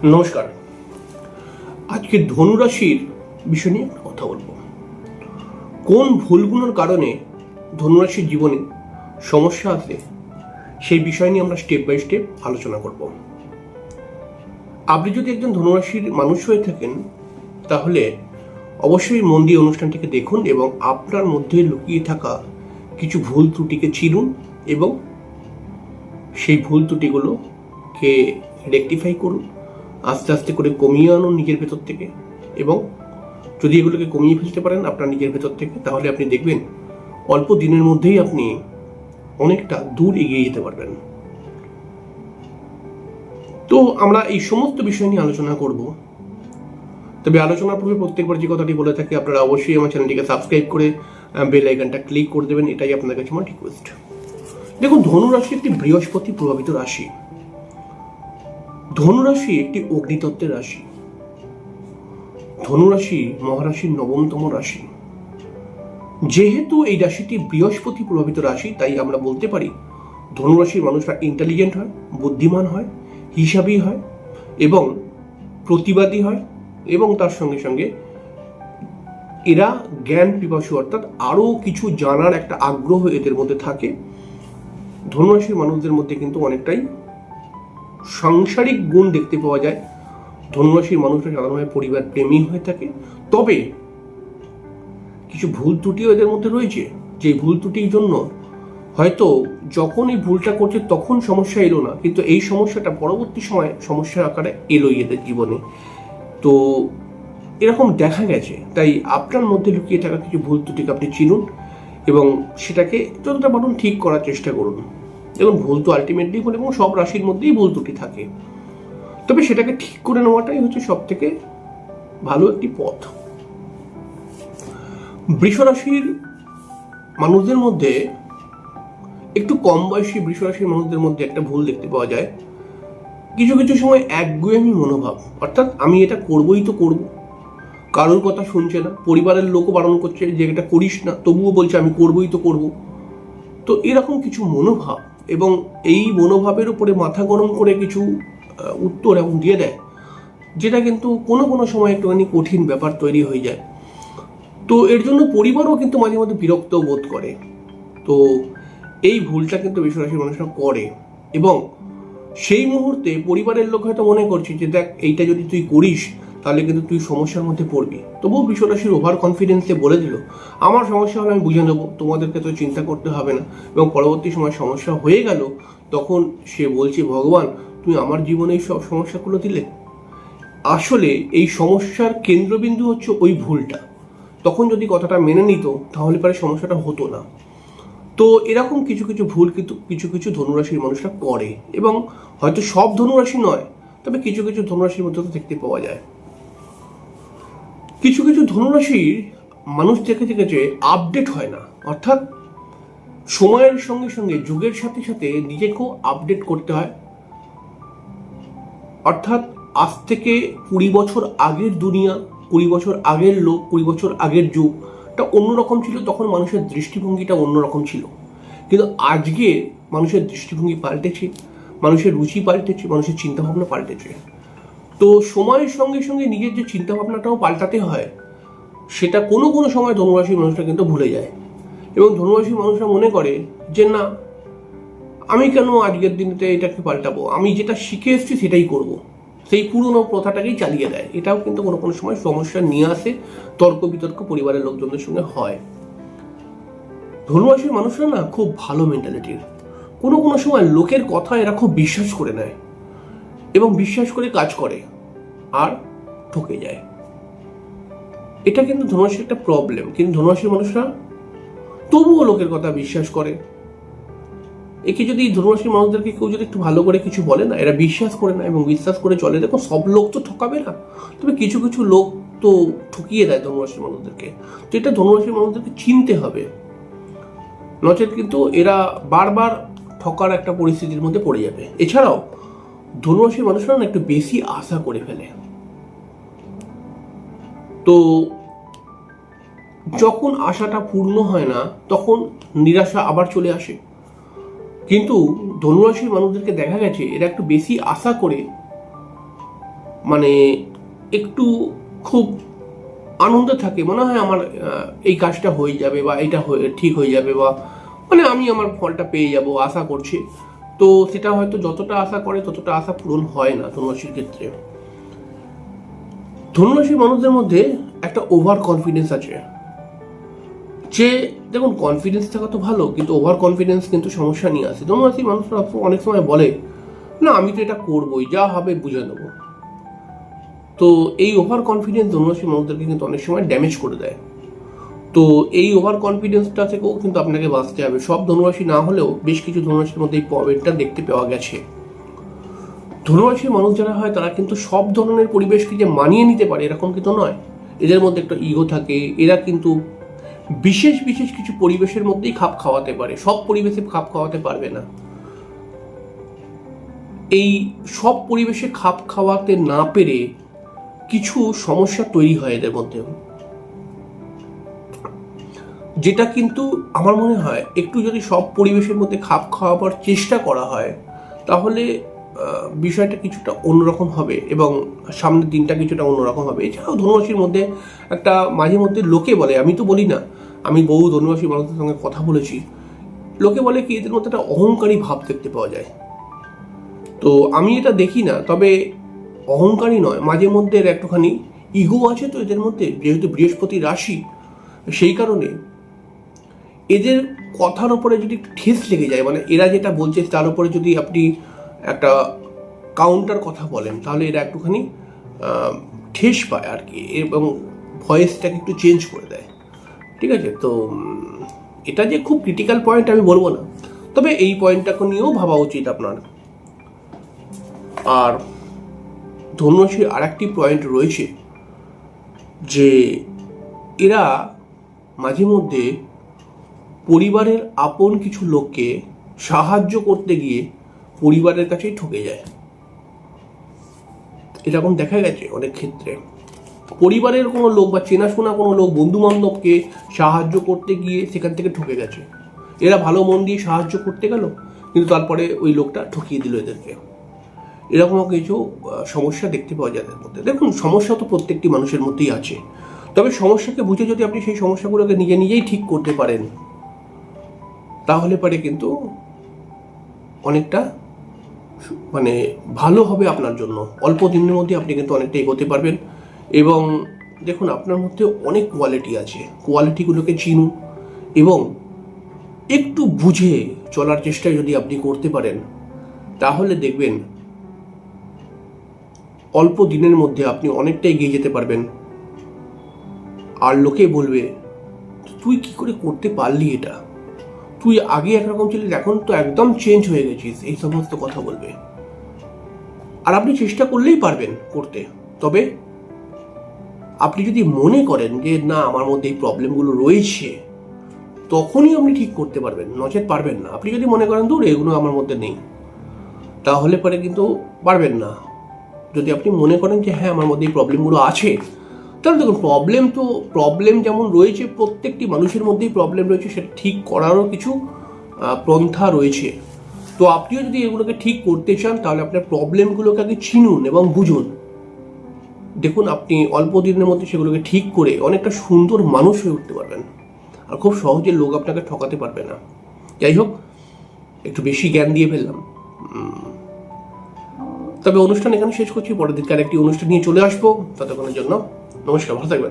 নমস্কার। আজকে ধনুরাশির বিষয় নিয়ে কথা বলবো। কোন ভুলগুলোর কারণে ধনুরাশির জীবনে সমস্যা আসে সেই বিষয় নিয়ে আমরা স্টেপ বাই স্টেপ আলোচনা করব। আপনি যদি একজন ধনুরাশির মানুষ হয়ে থাকেন তাহলে অবশ্যই মন দিয়ে অনুষ্ঠানটিকে দেখুন এবং আপনার মধ্যে লুকিয়ে থাকা কিছু ভুল ত্রুটিকে চিনুন এবং সেই ভুল ত্রুটিগুলোকে রেকটিফাই করুন, আস্তে আস্তে করে কমিয়ে আনুন নিজের ভেতর থেকে। এবং যদি এগুলোকে কমিয়ে ফেলতে পারেন আপনার নিজের ভেতর থেকে, তাহলে আপনি দেখবেন অল্প দিনের মধ্যেই আপনি অনেকটা দূর এগিয়ে যেতে পারবেন। তো আমরা এই সমস্ত বিষয় নিয়ে আলোচনা করব। তবে আলোচনার পূর্বে প্রত্যেকবার যে কথাটি বলে থাকি, আপনারা অবশ্যই আমার চ্যানেলটিকে সাবস্ক্রাইব করে বেল আইকনটা ক্লিক করে দেবেন, এটাই আপনাদের কাছে আমার রিকোয়েস্ট। দেখুন, ধনুরাশি একটি বৃহস্পতি প্রভাবিত রাশি। ধনুরাশি একটি অগ্নিতত্ত্বের রাশি। ধনুরাশি মহারাশির 9তম রাশি। যেহেতু এই রাশিটি বৃহস্পতি প্রভাবিত রাশি, তাই আমরা বলতে পারি ধনুরাশির মানুষরা ইন্টেলিজেন্ট হয়, বুদ্ধিমান হয়, হিসাবী হয় এবং প্রতিবাদী হয় এবং তার সঙ্গে সঙ্গে এরা জ্ঞান পিপাসু, অর্থাৎ আরও কিছু জানার একটা আগ্রহ এদের মধ্যে থাকে। ধনুরাশির মানুষদের মধ্যে কিন্তু অনেকটাই সাংসারিক গুণ দেখতে পাওয়া যায়। ধনুরাশির মানুষরা সাধারণভাবে পরিবার প্রেমী হয়ে থাকে। তবে কিছু ভুল ত্রুটিও এদের মধ্যে রয়েছে, যে ভুল ত্রুটির জন্য হয়তো যখন এই ভুলটা করছে তখন সমস্যা এলো না, কিন্তু এই সমস্যাটা পরবর্তী সময় সমস্যার আকারে এলোই এদের জীবনে। তো এরকম দেখা গেছে। তাই আপনার মধ্যে লুকিয়ে থাকা কিছু ভুল ত্রুটিকে আপনি চিনুন এবং সেটাকে যতটা পারুন ঠিক করার চেষ্টা করুন। এবং ভুল তো আলটিমেটলি ভুল, এবং সব রাশির মধ্যেই ভুল ত্রুটি থাকে। তবে সেটাকে ঠিক করে নেওয়াটাই হচ্ছে সব থেকে ভালো একটি পথ। বৃষ রাশির মানুষদের মধ্যে, একটু কম বয়সী বৃষ রাশির মানুষদের মধ্যে একটা ভুল দেখতে পাওয়া যায়। কিছু কিছু সময় একগুঁয়েমি মনোভাব, অর্থাৎ আমি এটা করবই তো করব, কারোর কথা শুনছে না, পরিবারের লোকও বারণ করছে যে এটা করিস না, তবুও বলছে আমি করবই তো করব। তো এরকম কিছু মনোভাব, এবং এই মনোভাবের উপরে মাথা গরম করে কিছু উত্তর এমন দিয়ে দেয় যেটা কিন্তু কোনো কোনো সময় একটুখানি কঠিন ব্যাপার তৈরি হয়ে যায়। তো এর জন্য পরিবারও কিন্তু মাঝে মধ্যে বিরক্ত বোধ করে। তো এই ভুলটা কিন্তু বৃষ রাশির মানুষরা করে, এবং সেই মুহূর্তে পরিবারের লোক হয়তো মনে করছে যে দেখ, এইটা যদি তুই করিস তাহলে কিন্তু তুই সমস্যার মধ্যে পড়বি। তবুও বৃষ রাশির ওভার কনফিডেন্সে বলে দিল আমার সমস্যা হলে আমি বুঝে নেবো, তোমাদেরকে তো চিন্তা করতে হবে না। এবং পরবর্তী সময় সমস্যা হয়ে গেল, তখন সে বলছে ভগবান তুমি আমার জীবনে এই সব সমস্যাগুলো দিলে। আসলে এই সমস্যার কেন্দ্রবিন্দু হচ্ছে ওই ভুলটা। তখন যদি কথাটা মেনে নিত তাহলে পরে সমস্যাটা হতো না। তো এরকম কিছু কিছু ভুল কিন্তু কিছু কিছু ধনুরাশির মানুষরা করে, এবং হয়তো সব ধনুরাশি নয়, তবে কিছু কিছু ধনুরাশির মধ্যে তো দেখতে পাওয়া যায়। কিছু কিছু ধনুরাশির মানুষ দেখেছে আপডেট হয় না, অর্থাৎ সময়ের সঙ্গে সঙ্গে যুগের সাথে সাথে নিজেকেও আপডেট করতে হয়। অর্থাৎ আজ থেকে 20 বছর আগের দুনিয়া, 20 বছর আগের লোক, 20 বছর আগের যুগটা অন্যরকম ছিল, তখন মানুষের দৃষ্টিভঙ্গিটা অন্যরকম ছিল। কিন্তু আজকে মানুষের দৃষ্টিভঙ্গি পাল্টেছে, মানুষের রুচি পাল্টেছে, মানুষের চিন্তাভাবনা পাল্টেছে। তো সময়ের সঙ্গে সঙ্গে নিজের যে চিন্তাভাবনাটাও পাল্টাতে হয়, সেটা কোনো কোনো সময় ধনুরাশির মানুষরা কিন্তু ভুলে যায়। এবং ধনুরাশির মানুষরা মনে করে যে না, আমি কেন আজকের দিনেতে এটাকে পাল্টাবো, আমি যেটা শিখে এসেছি সেটাই করব। সেই পুরনো প্রথাটাকেই চালিয়ে দেয়। এটাও কিন্তু কোনো কোনো সময় সমস্যা নিয়ে আসে, তর্ক বিতর্ক পরিবারের লোকজনদের সঙ্গে হয়। ধনুরাশির মানুষরা না খুব ভালো মেন্টালিটির। কোনো কোনো সময় লোকের কথা এরা খুব বিশ্বাস করে নেয় এবং বিশ্বাস করে কাজ করে আর ঠকে যায়। এটা কিন্তু ধনুরাশির একটা প্রবলেম। কিন্তু ধনুরাশির মানুষরা তবুও লোকের কথা বিশ্বাস করে। একে যদি ধনুরাশির মানুষদেরকে কেউ যদি একটু ভালো করে কিছু বলে না, এরা বিশ্বাস করে না এবং বিশ্বাস করে চলে। দেখো, সব লোক তো ঠকাবে না, তবে কিছু কিছু লোক তো ঠকিয়ে দেয় ধনুরাশির মানুষদেরকে। তো এটা ধনুরাশির মানুষদেরকে চিনতে হবে, নচেত কিন্তু এরা বারবার ঠকার একটা পরিস্থিতির মধ্যে পড়ে যাবে। এছাড়াও ধনুরাশির মানুষরা না একটু বেশি আশা করে ফেলে। তো যখন আশাটা পূর্ণ হয় না তখন নিরাশা আবার চলে আসে। কিন্তু ধনুরাশির মানুষদেরকে দেখা গেছে এরা একটু বেশি আশা করে মানে একটু খুব আনন্দ থাকে, মনে হয় আমার এই কাজটা হয়ে যাবে বা এটা ঠিক হয়ে যাবে, বা মানে আমি আমার ফলটা পেয়ে যাব আশা করছি। তো সেটা হয়তো যতটা আশা করে ততটা আশা পূরণ হয় না ধনুরাশির ক্ষেত্রে। ধনুরাশির মানুষদের মধ্যে একটা ওভার কনফিডেন্স আছে, যে দেখুন কনফিডেন্স থাকা তো ভালো, কিন্তু ওভার কনফিডেন্স কিন্তু সমস্যা নিয়ে আসে। ধনুরাশির মানুষরা অনেক সময় বলে না আমি তো এটা করবোই, যা হবে বুঝে নেবো। তো এই ওভার কনফিডেন্স ধনুরাশির মানুষদেরকে কিন্তু অনেক সময় ড্যামেজ করে দেয়। তো এই ওভার কনফিডেন্সটা থেকেও কিন্তু আপনাকে বাঁচতে হবে। সব ধনুরাশি না হলেও বেশ কিছু ধনুরাশির মধ্যে এই প্রবলেমটা দেখতে পাওয়া গেছে। ধনুরাশির মানুষ যারা হয় তারা কিন্তু সব ধরনের পরিবেশকে যে মানিয়ে নিতে পারে এরকম কিন্তু নয়। এদের মধ্যে একটা ইগো থাকে। এরা কিন্তু বিশেষ বিশেষ কিছু পরিবেশের মধ্যেই খাপ খাওয়াতে পারে, সব পরিবেশে খাপ খাওয়াতে পারবে না। এই সব পরিবেশে খাপ খাওয়াতে না পেরে কিছু সমস্যা তৈরি হয় এদের মধ্যে, যেটা কিন্তু আমার মনে হয় একটু যদি সব পরিবেশের মধ্যে খাপ খাওয়াবার চেষ্টা করা হয় তাহলে বিষয়টা কিছুটা অন্যরকম হবে এবং সামনের দিনটা কিছুটা অন্যরকম হবে। এছাড়াও ধনুরাশির মধ্যে একটা মাঝে মধ্যে লোকে বলে, আমি তো বলি না, আমি বহু ধনুরাশি মানুষের সঙ্গে কথা বলেছি, লোকে বলে কি এদের মধ্যে একটা অহংকারী ভাব দেখতে পাওয়া যায়। তো আমি এটা দেখি না, তবে অহংকারী নয়, মাঝে মধ্যে এর একটুখানি ইগো আছে তো এদের মধ্যে, যেহেতু বৃহস্পতি রাশি, সেই কারণে এদের কথার উপরে যদি ঠেস লেগে যায়, মানে এরা যেটা বলছে তার উপরে যদি আপনি একটা কাউন্টার কথা বলেন তাহলে এরা একটুখানি ঠেস পায় আর কি, এবং ভয়েসটাকে একটু চেঞ্জ করে দেয়। ঠিক আছে, তো এটা যে খুব ক্রিটিক্যাল পয়েন্ট আমি বলবো না, তবে এই পয়েন্টটাকে নিয়েও ভাবা উচিত আপনার। আর ধনুরাশির আর একটি পয়েন্ট রয়েছে যে এরা মাঝে মধ্যে পরিবারের আপন কিছু লোককে সাহায্য করতে গিয়ে পরিবারের কাছেই ঠকে যায়। এরকম দেখা গেছে অনেক ক্ষেত্রে, পরিবারের কোনো লোক বা চেনাশোনা কোনো লোক বন্ধু বান্ধবকে সাহায্য করতে গিয়ে সেখান থেকে ঠকে গেছে। এরা ভালো মন দিয়ে সাহায্য করতে গেল, কিন্তু তারপরে ওই লোকটা ঠকিয়ে দিল এদেরকে। এরকমও কিছু সমস্যা দেখতে পাওয়া যায় এদের মধ্যে। দেখুন, সমস্যা তো প্রত্যেকটি মানুষের মধ্যেই আছে, তবে সমস্যাকে বুঝে যদি আপনি সেই সমস্যাগুলোকে নিজেই ঠিক করতে পারেন তাহলে পরে কিন্তু অনেকটা মানে ভালো হবে আপনার জন্য। অল্প দিনের মধ্যে আপনি কিন্তু অনেকটা এগোতে পারবেন। এবং দেখুন, আপনার মধ্যে অনেক কোয়ালিটি আছে, কোয়ালিটিগুলোকে চিনুন এবং একটু বুঝে চলার চেষ্টা যদি আপনি করতে পারেন তাহলে দেখবেন অল্প দিনের মধ্যে আপনি অনেকটা এগিয়ে যেতে পারবেন। আর লোকে বলবে তুই কি করে করতে পারলি এটা, তুই আগে একরকম ছিলিস এখন তো একদম চেঞ্জ হয়ে গেছিস, এই সমস্ত কথা বলবে। আর আপনি চেষ্টা করলেই পারবেন করতে, তবে আপনি যদি মনে করেন যে না আমার মধ্যে এই প্রবলেমগুলো রয়েছে তখনই আপনি ঠিক করতে পারবেন, নচেত পারবেন না। আপনি যদি মনে করেন দূর এগুলো আমার মধ্যে নেই তাহলে পরে কিন্তু পারবেন না। যদি আপনি মনে করেন যে হ্যাঁ আমার মধ্যে এই প্রবলেমগুলো আছে, তাহলে দেখুন প্রবলেম যেমন রয়েছে, প্রত্যেকটি মানুষের মধ্যেই প্রবলেম রয়েছে, সেটা ঠিক করারও কিছু পন্থা রয়েছে। তো আপনিও যদি এগুলোকে ঠিক করতে চান তাহলে আপনার প্রবলেমগুলোকে আগে চিনুন এবং বুঝুন। দেখুন, আপনি অল্প দিনের মধ্যে সেগুলোকে ঠিক করে অনেকটা সুন্দর মানুষ হয়ে উঠতে পারবেন, আর খুব সহজে লোক আপনাকে ঠকাতে পারবে না। যাই হোক, একটু বেশি জ্ঞান দিয়ে ফেললাম, তবে অনুষ্ঠান এখানে শেষ করছি। পরের দিনকার একটি অনুষ্ঠান নিয়ে চলে আসবো। ততক্ষণের জন্য নমস্কার, ভালো থাকবেন।